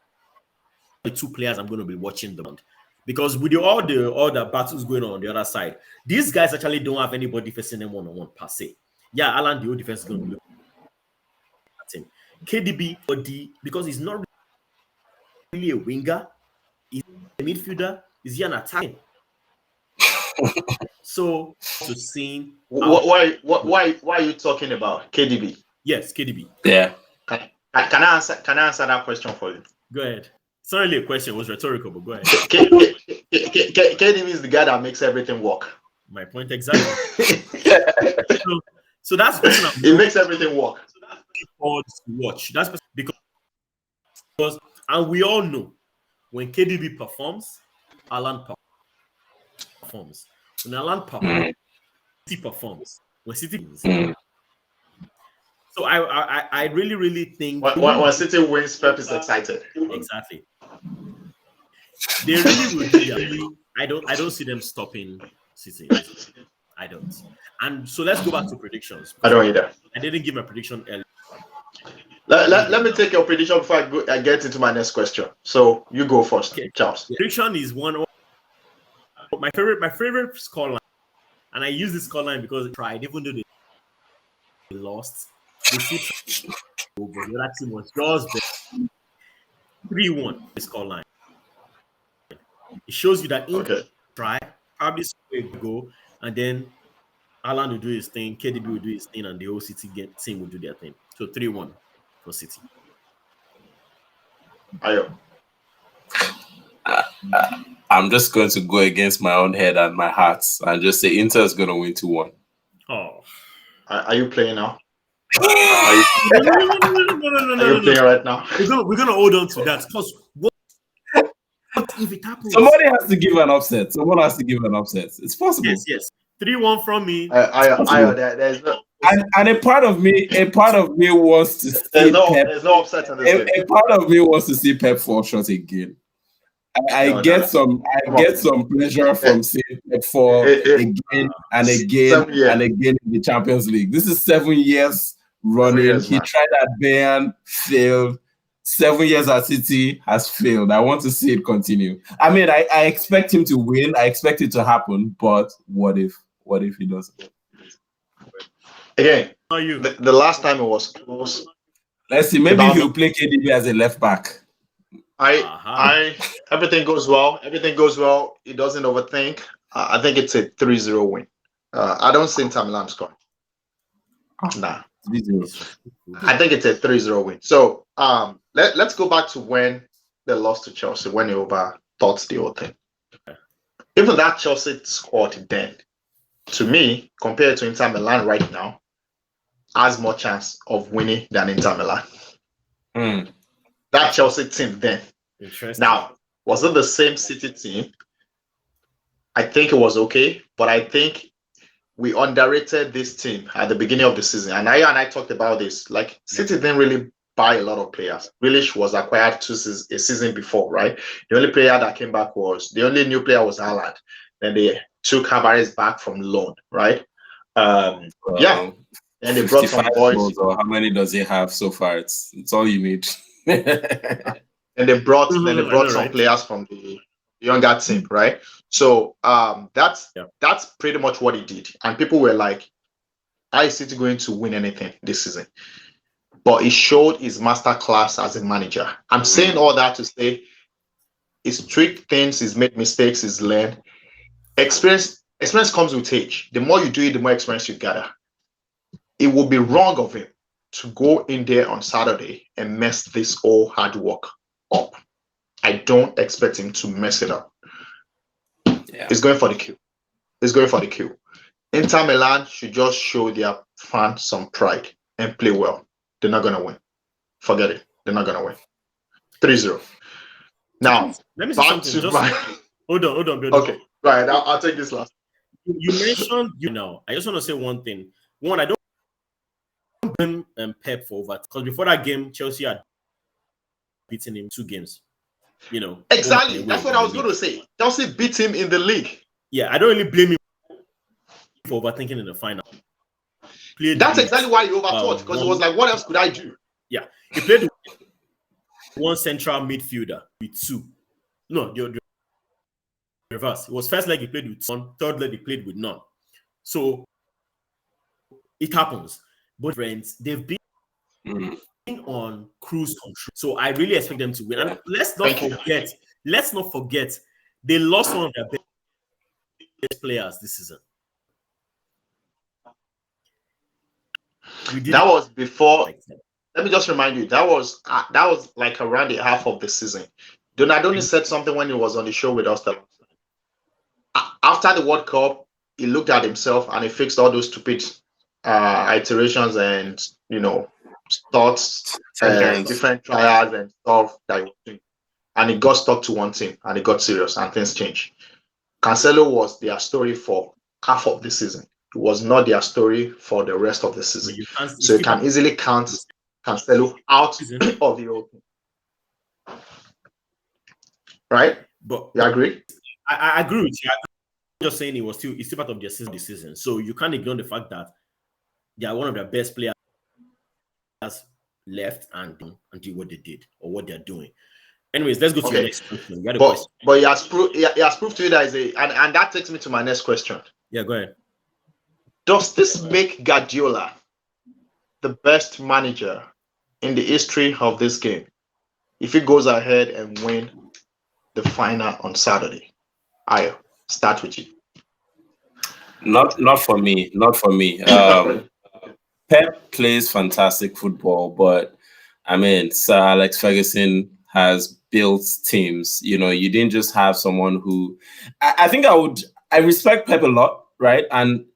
the two players I'm going to be watching them. Because with all the battles going on the other side, these guys actually don't have anybody facing them one-on-one per se. Yeah, Alan, the old defense is going to be looking at him. KDB, because he's not really a winger, he's a midfielder, is he an attacking? So to see why are you talking about KDB? Yes, KDB. Yeah. Can I answer that question for you? Go ahead. It's not really a question, it was rhetorical, but go ahead. KDB is the guy that makes everything work. My point exactly. so that's the question. It makes everything work. So that's forward to watch. That's because And we all know when KDB performs, Haaland performs. When Haaland performs, City performs. When City performs. So I really, really think when City wins, Pep is excited. Exactly. They really will do that. I don't see them stopping City. I don't. And so let's go back to predictions. I don't either. I didn't give my prediction earlier. Let me take your prediction before I get into my next question. So you go first, Okay. Charles. The prediction is my favorite scoreline, and I use this scoreline because I tried, even though they lost, they still tried. But the other team was just 3-1 the scoreline. It shows you that Inter try, probably score a goal, and then Haaland will do his thing, KDB will do his thing, and the whole City team will do their thing. So 3-1 for City. I'm just going to go against my own head and my heart and just say Inter is going to win 2-1. Oh. Are you playing now? No. Are you playing right now? We're gonna hold on to that because what if it happens? Somebody has to give an upset. Someone has to give an upset. It's possible. Yes. 3-1 from me. There's no, and a part of me wants to see there's Pep. no upset in this game. A part of me wants to see Pep fall short again. I get some pleasure from seeing Pep fall again and again and again in the Champions League. This is 7 years running. He tried at Bayern, failed. 7 years at City has failed. I want to see it continue. I mean, I expect him to win. I expect it to happen. But what if he doesn't? Again, the last time it was close. Let's see. Maybe he'll play KDB as a left back. Everything goes well. Everything goes well. He doesn't overthink. I think it's a 3-0 win. I don't see Inter Milan scoring. Nah. 3-0. I think it's a 3-0 win. So let's go back to when they lost to Chelsea, when they overthought the whole thing. Even that Chelsea squad then, to me, compared to Inter Milan right now, has more chance of winning than Inter Milan. That Chelsea team then. Now, was it the same City team? I think it was okay, but I think we underrated this team at the beginning of the season. And I talked about this. Like, City didn't really buy a lot of players. Grealish was acquired a season before, right? The only player that came back the only new player was Haaland. Then they took Havertz back from loan, right? And they brought some boys. Or how many does he have so far? It's all you need. And they brought some players from the younger team, right? So that's pretty much what he did. And people were like, "Are City going to win anything this season?" But he showed his masterclass as a manager. I'm saying all that to say he's tweaked things, he's made mistakes, he's learned. Experience comes with age. The more you do it, the more experience you gather. It would be wrong of him to go in there on Saturday and mess this whole hard work up. I don't expect him to mess it up. Yeah. He's going for the Q. Inter Milan should just show their fans some pride and play well. They're not going to win. Forget it. They're not going to win. 3-0. Now, let me say something. Hold on. Okay, right. I'll take this last. You mentioned, I just want to say one thing. One, I don't blame Pep for over, because before that game, Chelsea had beaten him 2 games. Exactly. That's what I was going to say. Chelsea beat him in the league. Yeah, I don't really blame him for overthinking in the final. That's exactly why he overthought, because it was like, what else could I do? Yeah, he played with one central midfielder with 2. No, the reverse. It was first leg he played with 1, third leg he played with none. So it happens. But friends, they've been on cruise control. So I really expect them to win. And let's not forget, they lost one of their best players this season. That was before. Let me just remind you, that was like around the half of the season. Donadoni said something when he was on the show with us that after the World Cup, he looked at himself and he fixed all those stupid iterations and thoughts, different trials and stuff that he was doing. And he got stuck to one team and it got serious and things changed. Cancelo was their story for half of the season. It was not their story for the rest of the season. So you can easily count Cancelo out of the whole thing. Right? But you agree? I agree with you. I'm just saying it's still part of their season. So you can't ignore the fact that they are one of their best players left and do what they did or what they're doing. Anyways, let's go to the next question. But he has proved to you that and that takes me to my next question. Yeah, go ahead. Does this make Guardiola the best manager in the history of this game if he goes ahead and win the final on Saturday? I'll start with you. Not for me. Not for me. Pep plays fantastic football, but I mean, Sir Alex Ferguson has built teams. You know, you didn't just have someone who. I think I respect Pep a lot, right? And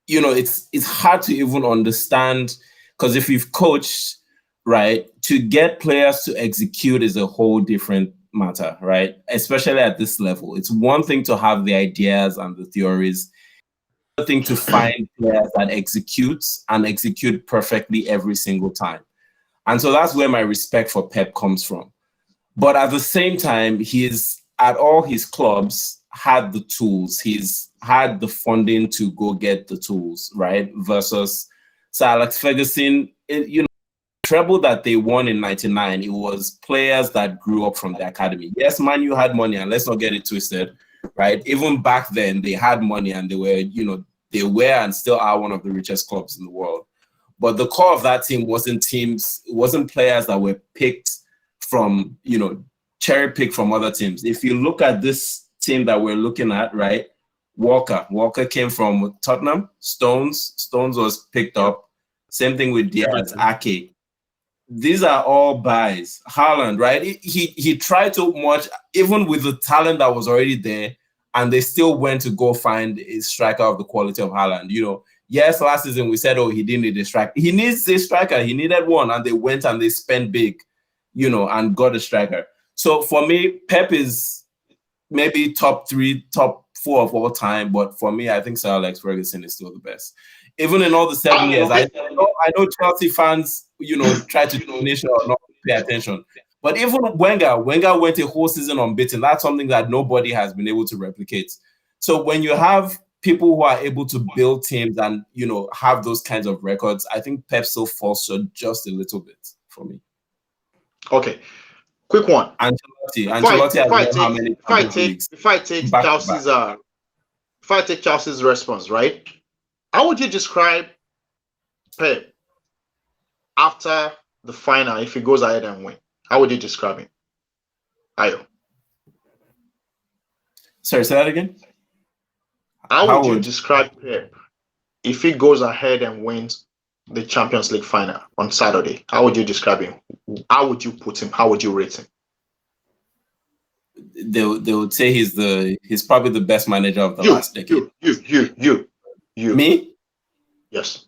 you know, it's hard to even understand because if you've coached, right, to get players to execute is a whole different matter, right? Especially at this level. It's one thing to have the ideas and the theories. Thing to find players that execute perfectly every single time. And so that's where my respect for Pep comes from. But at the same time, he's at all his clubs had the tools. He's had the funding to go get the tools, right? Versus Sir Alex Ferguson, you know, the treble that they won in 99, it was players that grew up from the academy. Yes, Man U had money, and let's not get it twisted, right? Even back then, they had money and they were, you know, they were and still are one of the richest clubs in the world. But the core of that team wasn't players that were picked from, you know, cherry picked from other teams. If you look at this team that we're looking at, right, Walker came from Tottenham. Stones was picked up. Same thing with Diaz, Ake. These are all buys. Haaland, right? He tried too much, even with the talent that was already there, and they still went to go find a striker of the quality of Haaland. You know, yes, last season we said, oh, he didn't need a striker. He needs a striker. He needed one, and they went and they spent big, you know, and got a striker. So for me, Pep is maybe top 3, top 4 of all time. But for me, I think Sir Alex Ferguson is still the best. Even in all the 7 years, I know Chelsea fans, you know, try to finish or not pay attention. But even Wenger went a whole season unbeaten. That's something that nobody has been able to replicate. So when you have people who are able to build teams and, you know, have those kinds of records, I think Pep still falls short just a little bit for me. Okay, quick one. Ancelotti has won how many leagues? If I take Chelsea's response, right? How would you describe Pep after the final if he goes ahead and win? How would you describe him? Ayo. Sorry, say that again? How would you describe Pep if he goes ahead and wins the Champions League final on Saturday? How would you describe him? How would you put him? How would you rate him? They would say he's probably the best manager of the last decade. You. Me? Yes.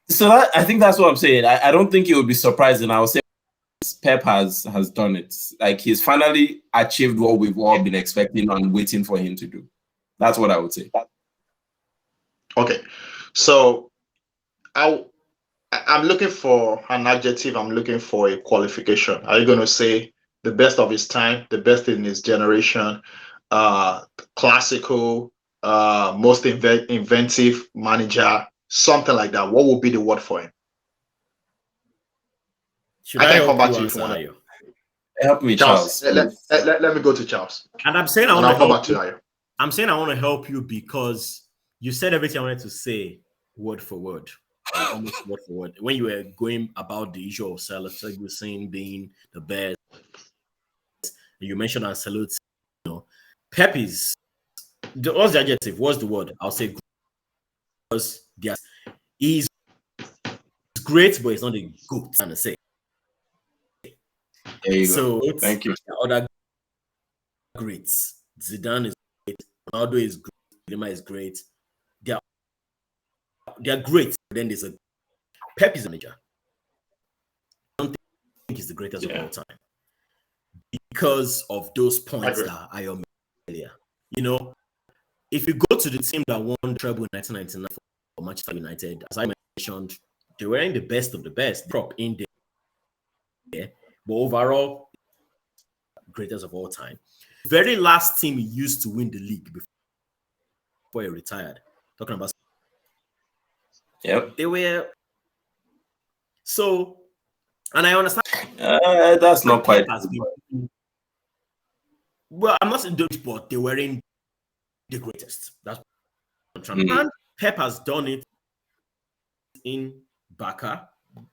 So I think that's what I'm saying. I don't think it would be surprising. I would say Pep has done it. Like he's finally achieved what we've all been expecting and waiting for him to do. That's what I would say. Okay. So I'm looking for an adjective. I'm looking for a qualification. Are you going to say the best of his time, the best in his generation, classical, most inventive manager, something like that? What would be the word for him? I can come back to you if you want to. Help me, Charles. Let me go to Charles. And I'm saying I want to help you because you said everything I wanted to say word for word. Almost word for word. When you were going about the issue of Sir Alex Ferguson being the best, you mentioned Ancelotti. You know, Pep is what's the adjective? What's the word? I'll say because he's great, but he's not a good. I'm say. There you go. Thank you. Other greats. Zidane is great. Ronaldo is great. Lima is great. They're great. But then there's a Pep is a manager. I don't think he's the greatest of all time because of those points that I made earlier. You know, if you go to the team that won the treble in 1999 for Manchester United, as I mentioned, they weren't the best of the best. Prop in there, but overall, greatest of all time. The very last team he used to win the league before he retired. Talking about, they were so, and I understand. That's not quite. Well, I'm not saying those, but they weren't the greatest. That's what I'm trying to. And Pep has done it in Barca.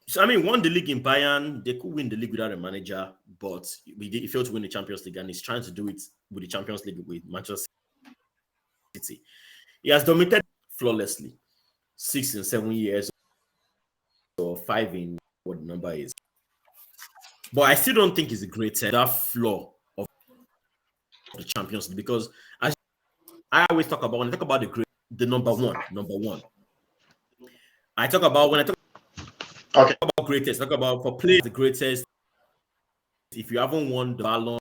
So I mean, won the league in Bayern. They could win the league without a manager, but he failed to win the Champions League, and he's trying to do it with the Champions League with Manchester City. He has dominated flawlessly, 6 and 7 years, or 5 in what the number is. But I still don't think he's a great that flaw of the Champions League, because as I always talk about, when I talk about the number one. I talk about when I talk about greatest, talk about for players the greatest. If you haven't won the Ballon,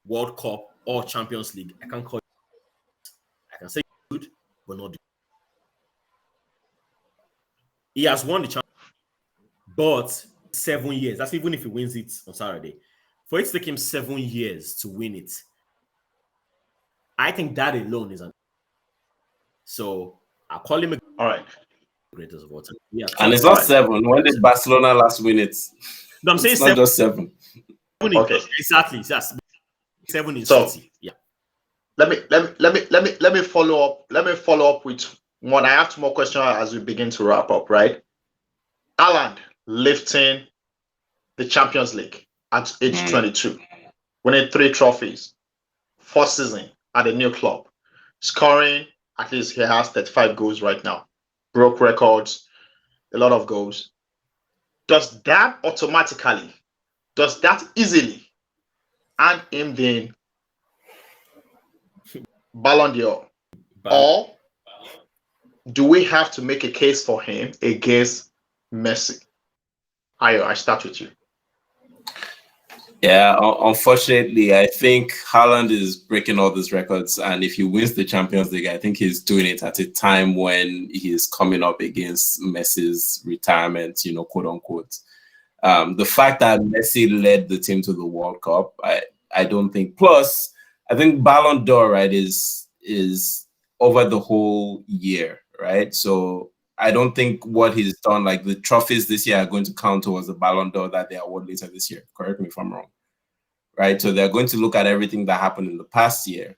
World Cup, or Champions League, I can't call it. I can say good, but not. He has won the Champions League, but 7 years. That's even if he wins it on Saturday. For it to take him 7 years to win it, I think that alone is an. So I'll call him greatest of all time. Yeah, and it's not 7. When did Barcelona last win it? No, I'm saying it's 7. Not just 7. Okay, exactly. Yes, 7 is 50. Yeah. Let me follow up. Let me follow up with one. I have 2 more questions as we begin to wrap up. Right, Haaland lifting the Champions League at age 22, winning 3 trophies, 4th season at a new club, scoring at least he has 35 goals right now, broke records, a lot of goals. Does that easily and him being Ballon d'Or, or do we have to make a case for him against Messi? Ayo, I start with you. Yeah, unfortunately, I think Haaland is breaking all these records, and if he wins the Champions League, I think he's doing it at a time when he's coming up against Messi's retirement, quote unquote. The fact that Messi led the team to the World Cup, I don't think. Plus, I think Ballon d'Or, right, is over the whole year, right? So I don't think what he's done, like the trophies this year, are going to count towards the Ballon d'Or that they award later this year. Correct me if I'm wrong, right? So they're going to look at everything that happened in the past year,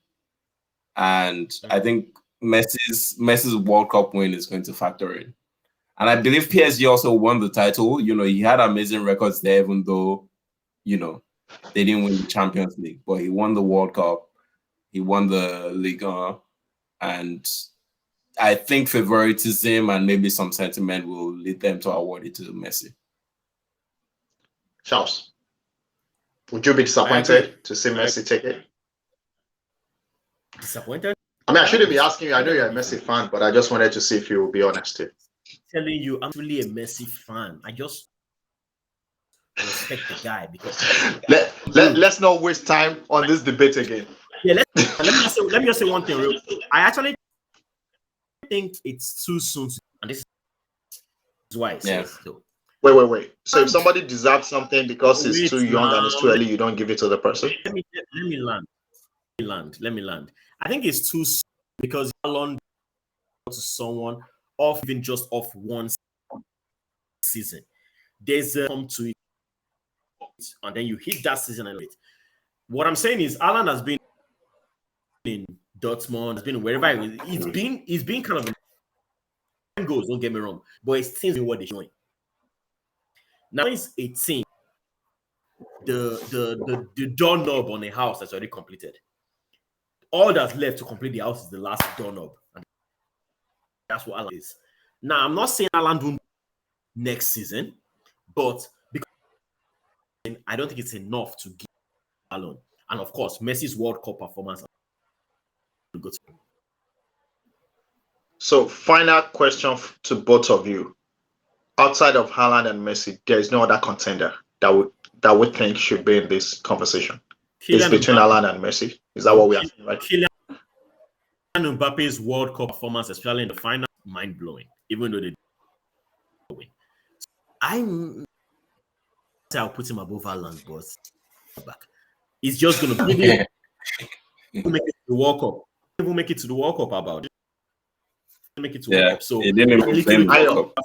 and I think Messi's World Cup win is going to factor in. And I believe PSG also won the title. He had amazing records there, even though, they didn't win the Champions League, but he won the World Cup, he won the Liga, and I think favoritism and maybe some sentiment will lead them to award it to Messi. Charles, would you be disappointed to see Messi take it? Disappointed? I mean, I shouldn't be asking you. I know you're a Messi fan, but I just wanted to see if you will be honest here. Telling you, I'm really a Messi fan. I just respect the guy because let's not waste time on this debate again. Yeah, let me just say one thing real quick. I actually think it's too soon and this is why I say so. Wait. So if somebody deserves something because it's too young and it's too early, you don't give it to the person? Let me land. I think it's too soon because Ballon to someone off even just off one season. There's a come to it and then you hit that season and it. What I'm saying is Haaland has been in Dortmund, has been wherever he's been kind of goals, don't get me wrong, but it's teams in what they're doing. Now it's 18. The doorknob on a house that's already completed. All that's left to complete the house is the last doorknob. And that's what Haaland is. Now, I'm not saying Haaland will next season, but because I don't think it's enough to give Ballon. And of course, Messi's World Cup performance. So, final question to both of you. outside of Haaland and Messi, there is no other contender that we think should be in this conversation. It's between Haaland and Messi. Is that what we are saying, right? Kylian Mbappe's World Cup performance, especially in the final, mind blowing. Even though they win, I'll put him above Haaland, but back. It's just gonna be make it to the World Cup. Even make it to the World Cup about it. Make it to World Cup. So it didn't even play in the World Cup.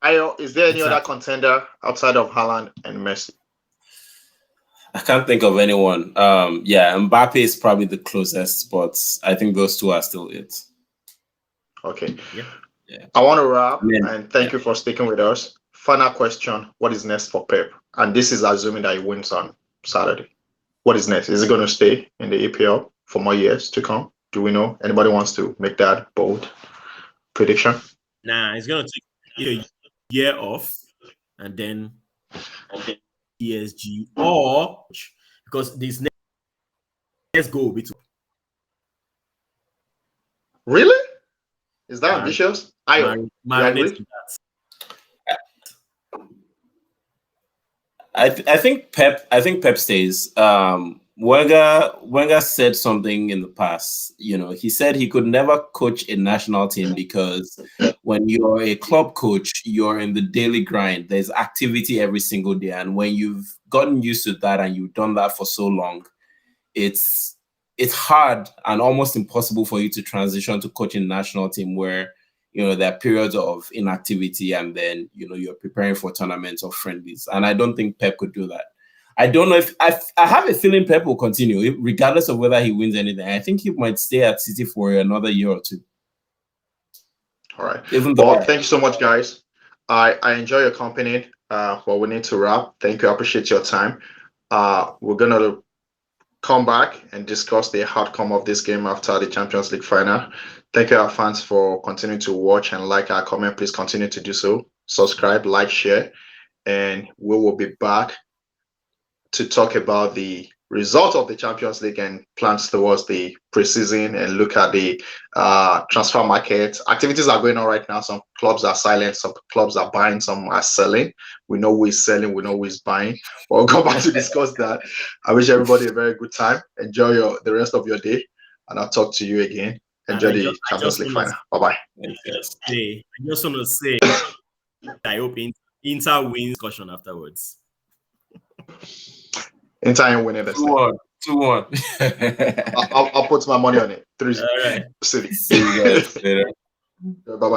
Ayo, is there any other contender outside of Haaland and Messi? I can't think of anyone. Mbappe is probably the closest, but I think those two are still it. Okay. Yeah. I want to wrap and thank you for sticking with us. Final question: what is next for Pep? And this is assuming that he wins on Saturday. What is next? Is he going to stay in the EPL for more years to come? Do we know? Anybody wants to make that bold prediction? Nah, he's gonna take a year off and then PSG, or because this next goal will be to. Really? Is that ambitious? I think Pep stays. Wenger said something in the past. He said he could never coach a national team because when you're a club coach, you're in the daily grind. There's activity every single day, and when you've gotten used to that and you've done that for so long, it's hard and almost impossible for you to transition to coaching a national team where there are periods of inactivity and then you're preparing for tournaments or friendlies. And I don't think Pep could do that. I don't know if I have a feeling Pep will continue regardless of whether he wins anything. I think he might stay at City for another year or two. All right. Thank you so much, guys. I enjoy your company. We need to wrap. Thank you. I appreciate your time. We're gonna come back and discuss the outcome of this game after the Champions League final. Thank you, our fans, for continuing to watch and like our comment. Please continue to do so. Subscribe, like, share, and we will be back to talk about the result of the Champions League and plans towards the preseason and look at the transfer market. Activities are going on right now. Some clubs are silent, some clubs are buying, some are selling. We know who is selling, we know who is buying. We'll come back to discuss that. I wish everybody a very good time. Enjoy the rest of your day, and I'll talk to you again. Enjoy the Champions League final. Bye-bye. I just want to say, I hope Inter wins caution afterwards. Inter ain't winning this 2-1. I'll put my money on it. 3. All right. City. See you guys later. Bye-bye.